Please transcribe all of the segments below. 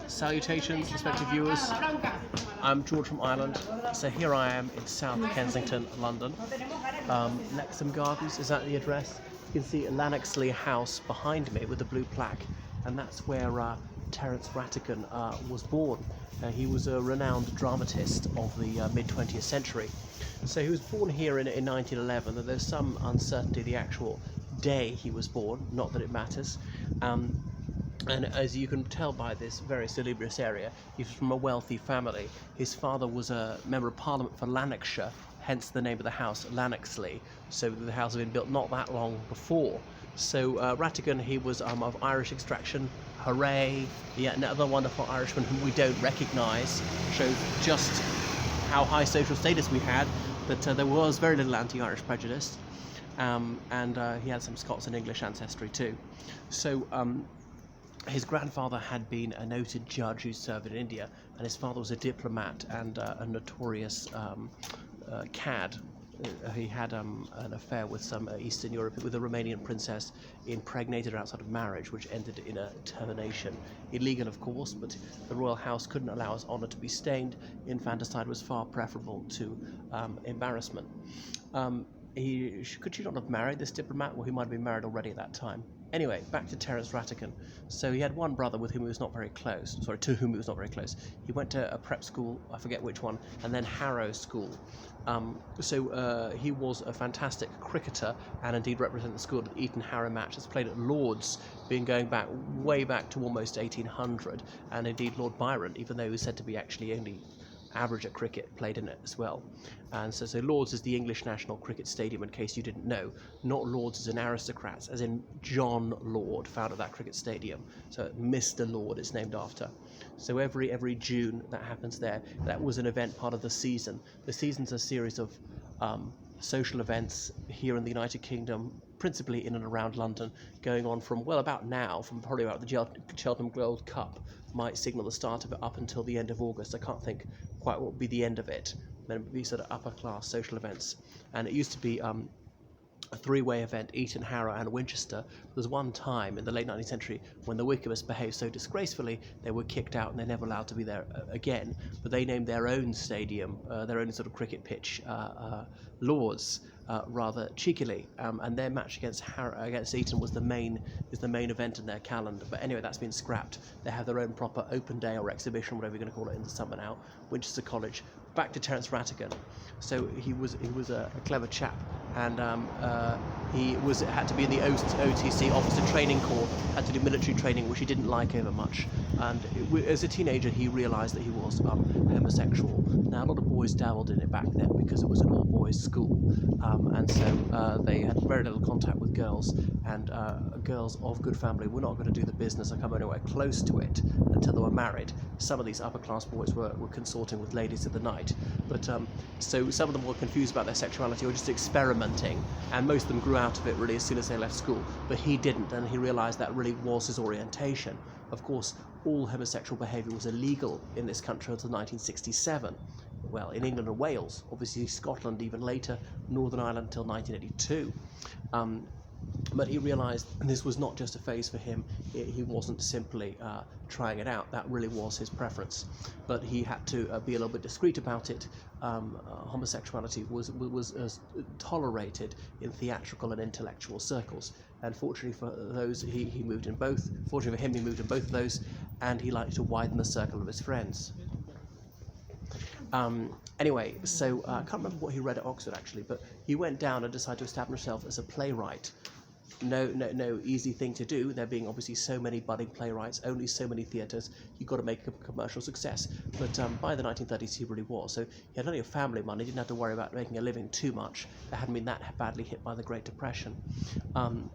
Salutations, respected viewers. I'm George from Ireland. So here I am in South Kensington, London. Lexham Gardens, is that the address? You can see Lanarksley House behind me with the blue plaque, and that's where Terence Rattigan was born. He was a renowned dramatist of the mid-20th century. So he was born here in 1911, and there's some uncertainty the actual day he was born, not that it matters. And as you can tell by this very salubrious area, he was from a wealthy family. His father was a member of Parliament for Lanarkshire, hence the name of the house, Lanarksley. So the house had been built not that long before. So Rattigan, he was of Irish extraction. Hooray! Yet another wonderful Irishman whom we don't recognise. Shows just how high social status we had, but there was very little anti-Irish prejudice. And he had some Scots and English ancestry too. So his grandfather had been a noted judge who served in India, and his father was a diplomat and a notorious cad. He had an affair with some Eastern Europe, with a Romanian princess, impregnated her outside of marriage, which ended in a termination. Illegal, of course, but the royal house couldn't allow his honour to be stained. Infanticide was far preferable to embarrassment. Could she not have married this diplomat? Well, he might have been married already at that time. Anyway, back to Terence Rattigan. So he had one brother with whom he was not very close. Sorry, to whom he was not very close. He went to a prep school, I forget which one, and then Harrow School. He was a fantastic cricketer and indeed represented the school at the Eton-Harrow match. It's played at Lord's, being going back way back to almost 1800, and indeed Lord Byron, even though he was said to be actually only average at cricket, played in it as well. And so Lord's is the English national cricket stadium, in case you didn't know. Not Lord's as in aristocrats, as in John Lord founded that cricket stadium. So Mr. Lord it's named after. So every June that happens there. That was an event, part of the season. The season's a series of social events here in the United Kingdom, principally in and around London, going on from, well, about now, from probably about the Cheltenham Gold Cup, might signal the start of it up until the end of August. I can't think quite what would be the end of it. Then it would be sort of upper class social events. And it used to be a three-way event, Eton, Harrow and Winchester. There was one time in the late 19th century when the Wykehists behaved so disgracefully, they were kicked out and they're never allowed to be there again. But they named their own stadium, their own sort of cricket pitch, Lord's, rather cheekily, and their match against Eton was the main event in their calendar. But anyway, that's been scrapped. They have their own proper open day or exhibition, whatever you're going to call it, in the summer now. Winchester College. Back to Terence Rattigan. So he was a clever chap, and he had to be in the OTC, Officer Training Corps, had to do military training, which he didn't like over much. And as a teenager, he realised that he was homosexual. Now, a lot of boys dabbled in it back then because it was an all-boys school, and so they had very little contact with girls, and girls of good family were not going to do the business or come anywhere close to it until they were married. Some of these upper-class boys were consorting with ladies of the night, but so some of them were confused about their sexuality or just experimenting, and most of them grew out of it really as soon as they left school. But he didn't, and he realised that really was his orientation. Of course, all homosexual behaviour was illegal in this country until 1967. Well, in England and Wales, obviously Scotland even later, Northern Ireland until 1982. But he realised this was not just a phase for him. He wasn't simply trying it out. That really was his preference. But he had to be a little bit discreet about it. Homosexuality was tolerated in theatrical and intellectual circles. And fortunately for those, he moved in both. Fortunately for him, he moved in both of those, and he liked to widen the circle of his friends. Anyway, so I can't remember what he read at Oxford actually, but he went down and decided to establish himself as a playwright. No easy thing to do. There being obviously so many budding playwrights, only so many theatres. You've got to make a commercial success. But by the 1930s, he really was. So he had only a family money. Didn't have to worry about making a living too much. They hadn't been that badly hit by the Great Depression. And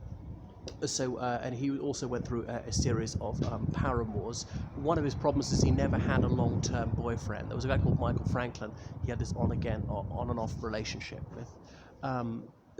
he also went through a series of paramours. One of his problems is he never had a long-term boyfriend. There was a guy called Michael Franklin. He had this on and off relationship with.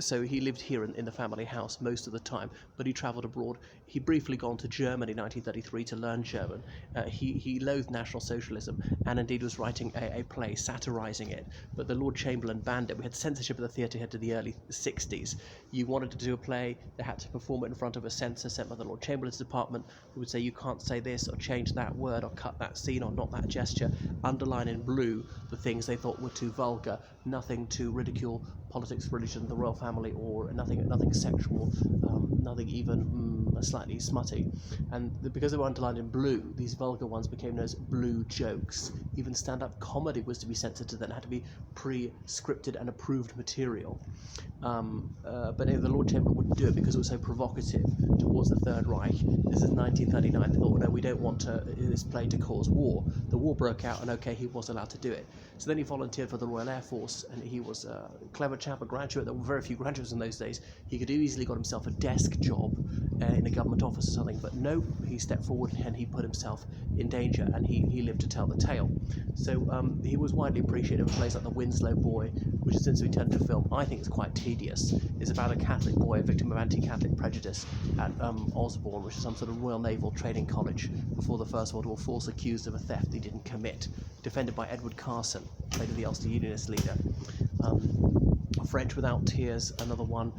So he lived here in the family house most of the time, but he travelled abroad. He briefly gone to Germany in 1933 to learn German. He loathed National Socialism and indeed was writing a play satirising it, but the Lord Chamberlain banned it. We had censorship of the theatre here to the early 60s. You wanted to do a play, they had to perform it in front of a censor sent by the Lord Chamberlain's department, who would say you can't say this or change that word or cut that scene or not that gesture, underline in blue the things they thought were too vulgar, nothing to ridicule politics, religion, the royal family, or nothing sexual, nothing even slightly smutty. And because they were underlined in blue, these vulgar ones became known as blue jokes. Even stand-up comedy was to be censored to then, had to be pre-scripted and approved material. But anyway, the Lord Chamberlain wouldn't do it because it was so provocative towards the Third Reich. This is 1939. They thought, well, no, we don't want this play to cause war. The war broke out, and okay, he was allowed to do it. So then he volunteered for the Royal Air Force, and he was a clever chap, a graduate. There were very few graduates in those days. He could have easily got himself a desk job in a government office or something, but no, he stepped forward and he put himself in danger, and he lived to tell the tale. So he was widely appreciated in plays like The Winslow Boy, which has since been turned into film. I think it's quite tedious. It's about a Catholic boy, a victim of anti-Catholic prejudice at Osborne, which is some sort of Royal Naval Training College before the First World War, false accused of a theft he didn't commit, defended by Edward Carson, played the Ulster Unionist leader. French Without Tears, another one,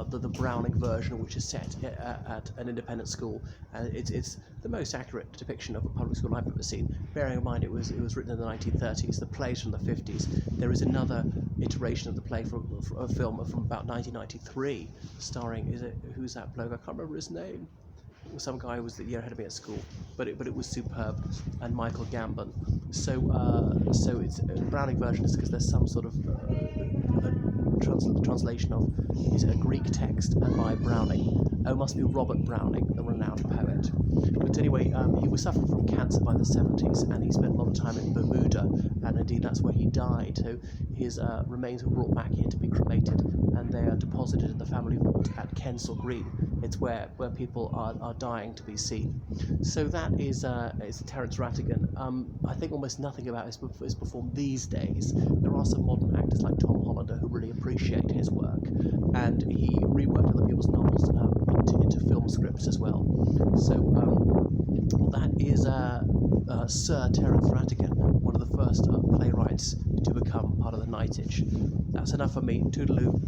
the Browning version, which is set at an independent school, and it's the most accurate depiction of a public school I've ever seen. Bearing in mind it was written in the 1930s, the play's from the 50s. There is another iteration of the play from a film from about 1993, starring who's that bloke? I can't remember his name. Some guy who was the year ahead of me at school, but it was superb, and Michael Gambon. So it's a Browning version is because there's some sort of translation of is a Greek text and by Browning. Oh, must be Robert Browning, the renowned poet. But anyway, he was suffering from cancer by the 70s, and he spent a lot of time in Bermuda, and indeed that's where he died. So his remains were brought back here to be cremated, and they are deposited in the family vault at Kensal Green. It's where people are dying to be seen. So that is Terence Rattigan. I think almost nothing about is performed these days. There are some modern actors like Tom Hollander who really appreciate his work, and he reworked other people's novels into film scripts as well. So that is Sir Terence Rattigan, one of the first playwrights to become part of the knightage. That's enough for me. Toodaloo.